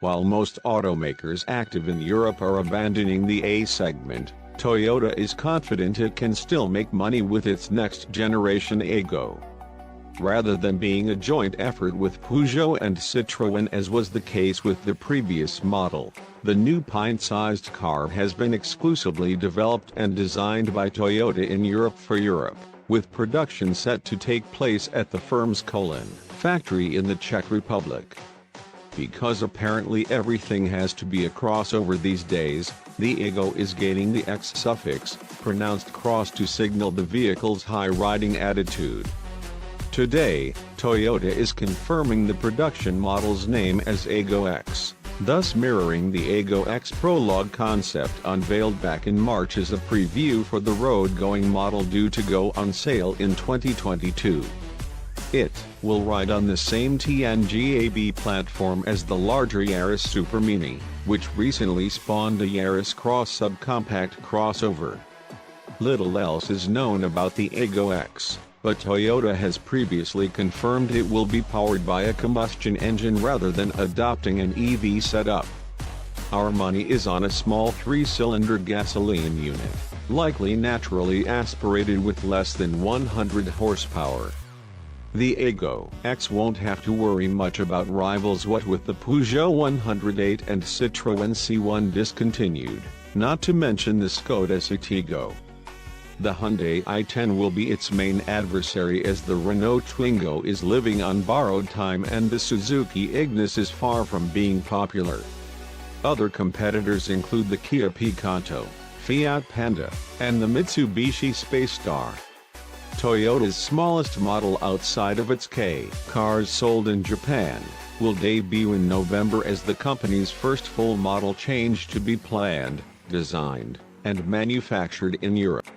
While most automakers active in Europe are abandoning the A segment, Toyota is confident it can still make money with its next-generation Aygo. Rather than being a joint effort with Peugeot and Citroën as was the case with the previous model, the new pint-sized car has been exclusively developed and designed by Toyota in Europe for Europe, with production set to take place at the firm's Kolin factory in the Czech Republic. Because apparently everything has to be a crossover these days, the Aygo is gaining the X suffix, pronounced cross to signal the vehicle's high-riding attitude. Today, Toyota is confirming the production model's name as Aygo X, thus mirroring the Aygo X Prologue concept unveiled back in March as a preview for the road-going model due to go on sale in 2022. It will ride on the same TNGAB platform as the larger Yaris Super Mini, which recently spawned a Yaris Cross subcompact crossover. Little else is known about the Aygo X, but Toyota has previously confirmed it will be powered by a combustion engine rather than adopting an EV setup. Our money is on a small 3-cylinder gasoline unit, likely naturally aspirated with less than 100 horsepower. The Aygo X won't have to worry much about rivals what with the Peugeot 108 and Citroën C1 discontinued, not to mention the Skoda Citigo. The Hyundai i10 will be its main adversary as the Renault Twingo is living on borrowed time and the Suzuki Ignis is far from being popular. Other competitors include the Kia Picanto, Fiat Panda, and the Mitsubishi Space Star. Toyota's smallest model outside of its K cars sold in Japan will debut in November as the company's first full model change to be planned, designed, and manufactured in Europe.